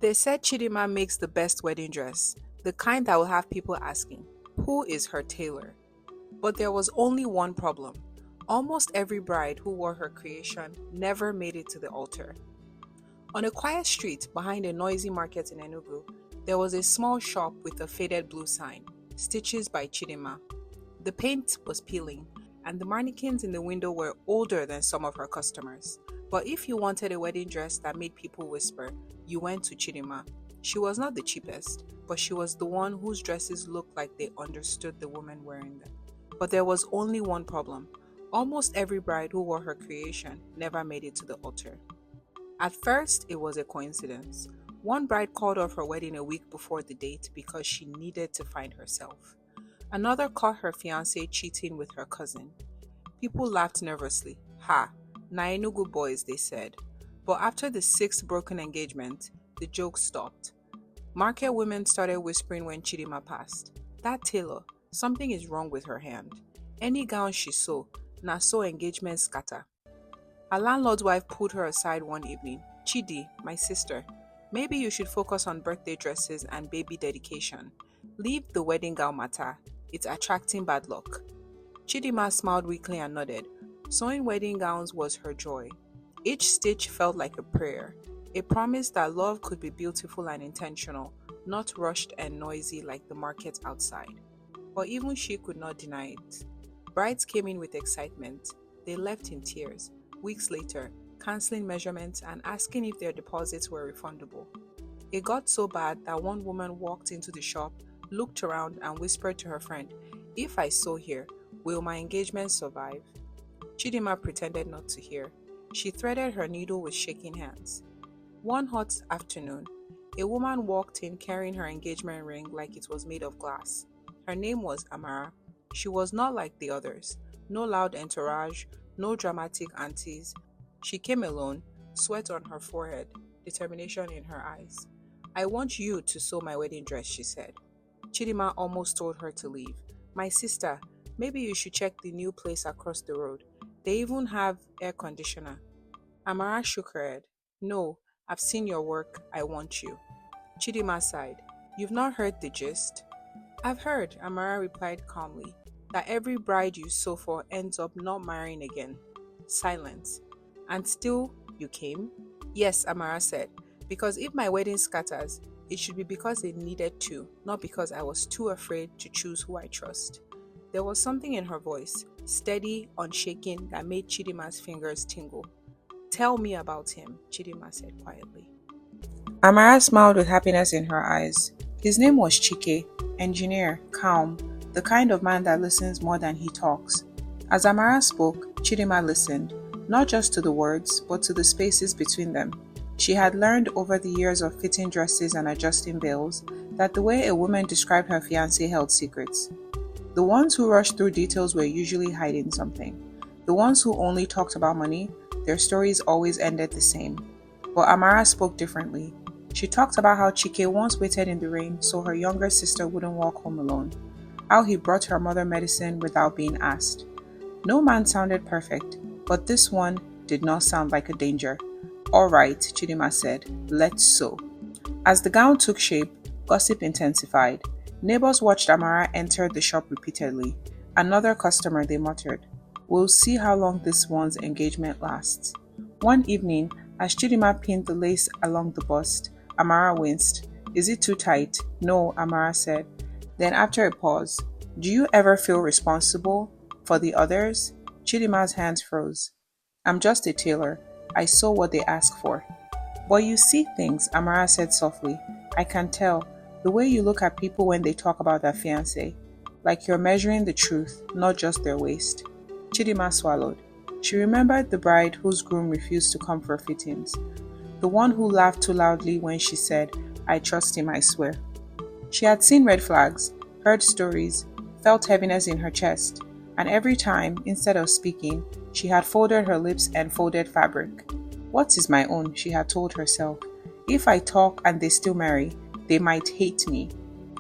They said Chidima makes the best wedding dress, the kind that will have people asking, who is her tailor? But there was only one problem. Almost every bride who wore her creation never made it to the altar. On a quiet street behind a noisy market in Enugu, there was a small shop with a faded blue sign, Stitches by Chidima. The paint was peeling, and the mannequins in the window were older than some of her customers. But if you wanted a wedding dress that made people whisper, you went to Chidima. She was not the cheapest, but she was the one whose dresses looked like they understood the woman wearing them. But there was only one problem. Almost every bride who wore her creation never made it to the altar. At first, it was a coincidence. One bride called off her wedding a week before the date because she needed to find herself. Another caught her fiancé cheating with her cousin. People laughed nervously. Ha, na Enugu boys, they said. But after the sixth broken engagement, the joke stopped. Market women started whispering when Chidima passed. That tailor, something is wrong with her hand. Any gown she sew, na so engagement scatter. A landlord's wife pulled her aside one evening. Chidi, my sister, maybe you should focus on birthday dresses and baby dedication. Leave the wedding gown matter. It's attracting bad luck. Chidima smiled weakly and nodded. Sewing wedding gowns was her joy. Each stitch felt like a prayer, a promise that love could be beautiful and intentional, not rushed and noisy like the market outside. But even she could not deny it. Brides came in with excitement. They left in tears. Weeks later, canceling measurements and asking if their deposits were refundable. It got so bad that one woman walked into the shop, looked around, and whispered to her friend, "If I sew here, will my engagement survive?" Chidima pretended not to hear. She threaded her needle with shaking hands. One hot afternoon, a woman walked in carrying her engagement ring like it was made of glass. Her name was Amara. She was not like the others. No loud entourage, no dramatic aunties. She came alone, sweat on her forehead, determination in her eyes. "I want you to sew my wedding dress," she said. Chidima almost told her to leave. "My sister, maybe you should check the new place across the road. They even have air conditioner." Amara shook her head. "No, I've seen your work. I want you." Chidima sighed. "You've not heard the gist?" "I've heard," Amara replied calmly, "that every bride you sew for ends up not marrying again." Silence. "And still, you came?" "Yes," Amara said, "because if my wedding scatters, it should be because it needed to, not because I was too afraid to choose who I trust." There was something in her voice, steady, unshaken, that made Chidima's fingers tingle. "Tell me about him," Chidima said quietly. Amara smiled with happiness in her eyes. His name was Chike, engineer, calm, the kind of man that listens more than he talks. As Amara spoke, Chidima listened, not just to the words, but to the spaces between them. She had learned over the years of fitting dresses and adjusting veils that the way a woman described her fiancé held secrets. The ones who rushed through details were usually hiding something. The ones who only talked about money, their stories always ended the same. But Amara spoke differently. She talked about how Chike once waited in the rain so her younger sister wouldn't walk home alone, how he brought her mother medicine without being asked. No man sounded perfect, but this one did not sound like a danger. "All right," Chidima said, "let's sew." As the gown took shape, gossip intensified. Neighbors watched Amara enter the shop repeatedly. "Another customer," they muttered. "We'll see how long this one's engagement lasts." One evening, as Chidima pinned the lace along the bust, Amara winced. "Is it too tight?" "No," Amara said. Then after a pause, "Do you ever feel responsible for the others?" Chidima's hands froze. "I'm just a tailor. I sew what they ask for." "But you see things," Amara said softly. "I can tell. The way you look at people when they talk about their fiancé. Like you're measuring the truth, not just their waist." Chidima swallowed. She remembered the bride whose groom refused to come for fittings. The one who laughed too loudly when she said, "I trust him, I swear." She had seen red flags, heard stories, felt heaviness in her chest, and every time, instead of speaking, she had folded her lips and folded fabric. "What is my own?" she had told herself. "If I talk and they still marry, they might hate me."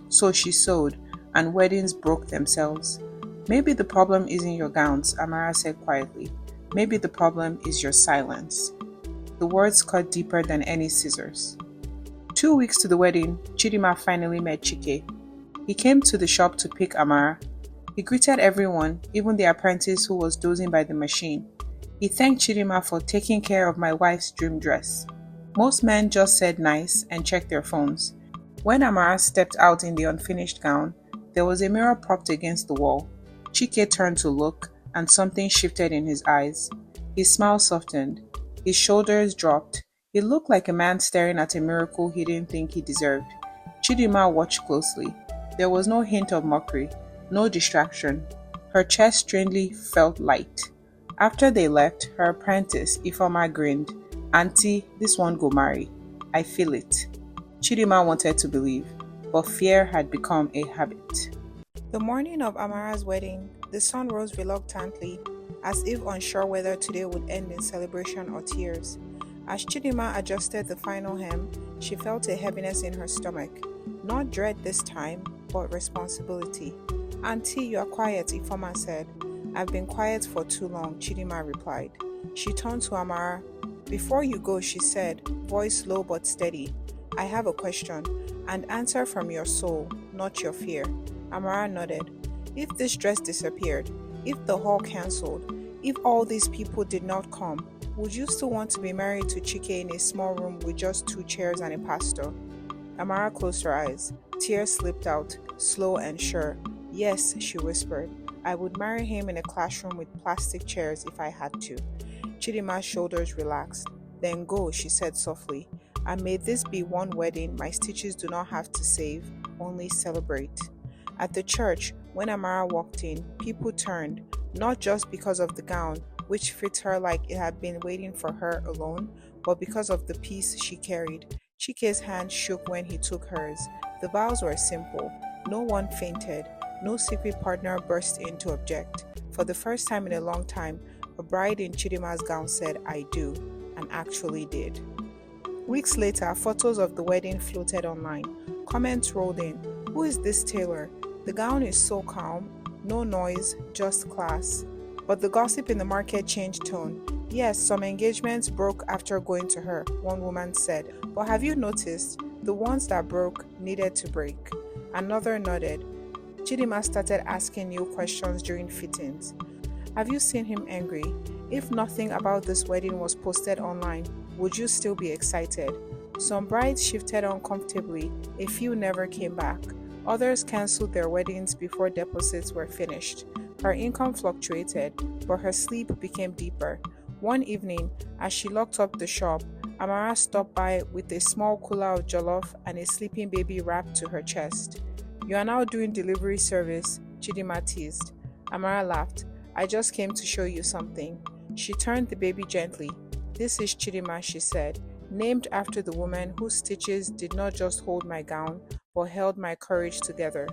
So she sewed, and weddings broke themselves. "Maybe the problem isn't your gowns," Amara said quietly. "Maybe the problem is your silence." The words cut deeper than any scissors. 2 weeks to the wedding, Chidima finally met Chike. He came to the shop to pick Amara. He greeted everyone, even the apprentice who was dozing by the machine. He thanked Chidima for taking care of my wife's dream dress. Most men just said nice and checked their phones. When Amara stepped out in the unfinished gown, there was a mirror propped against the wall. Chike turned to look, and something shifted in his eyes. His smile softened. His shoulders dropped. He looked like a man staring at a miracle he didn't think he deserved. Chidima watched closely. There was no hint of mockery, no distraction. Her chest strangely felt light. After they left, her apprentice, Ifeoma, grinned. "Auntie, this one go marry. I feel it." Chidima wanted to believe, but fear had become a habit. The morning of Amara's wedding, the sun rose reluctantly, as if unsure whether today would end in celebration or tears. As Chidima adjusted the final hem, she felt a heaviness in her stomach. Not dread this time, but responsibility. "Auntie, you are quiet," Ifeoma said. "I've been quiet for too long," Chidima replied. She turned to Amara. "Before you go," she said, voice low but steady, "I have a question, and answer from your soul, not your fear." Amara nodded. "If this dress disappeared, if the hall cancelled, if all these people did not come, would you still want to be married to Chike in a small room with just 2 chairs and a pastor?" Amara closed her eyes. Tears slipped out, slow and sure. "Yes," she whispered. "I would marry him in a classroom with plastic chairs if I had to." Chidima's shoulders relaxed. "Then go," she said softly. "And may this be one wedding my stitches do not have to save, only celebrate." At the church, when Amara walked in, people turned, not just because of the gown, which fit her like it had been waiting for her alone, but because of the peace she carried. Chike's hand shook when he took hers. The vows were simple. No one fainted. No secret partner burst in to object. For the first time in a long time, a bride in Chidima's gown said, "I do," and actually did. Weeks later, photos of the wedding floated online. Comments rolled in. "Who is this tailor? The gown is so calm. No noise, just class." But the gossip in the market changed tone. "Yes, some engagements broke after going to her," one woman said. "But have you noticed? The ones that broke needed to break." Another nodded. Chidima started asking new questions during fittings. "Have you seen him angry? If nothing about this wedding was posted online, would you still be excited?" Some brides shifted uncomfortably. A few never came back. Others cancelled their weddings before deposits were finished. Her income fluctuated, but her sleep became deeper. One evening, as she locked up the shop, Amara stopped by with a small cooler of jollof and a sleeping baby wrapped to her chest. "You are now doing delivery service," Chidima teased. Amara laughed. "I just came to show you something." She turned the baby gently. "This is Chidima," she said, "named after the woman whose stitches did not just hold my gown, but held my courage together."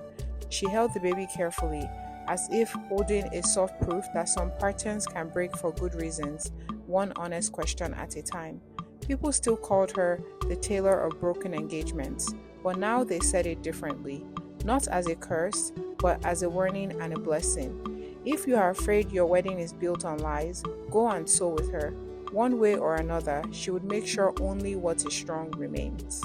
She held the baby carefully, as if holding a soft proof that some patterns can break for good reasons, one honest question at a time. People still called her the Tailor of Broken Engagements, but now they said it differently, not as a curse, but as a warning and a blessing. If you are afraid your wedding is built on lies, go and sew with her. One way or another, she would make sure only what is strong remains.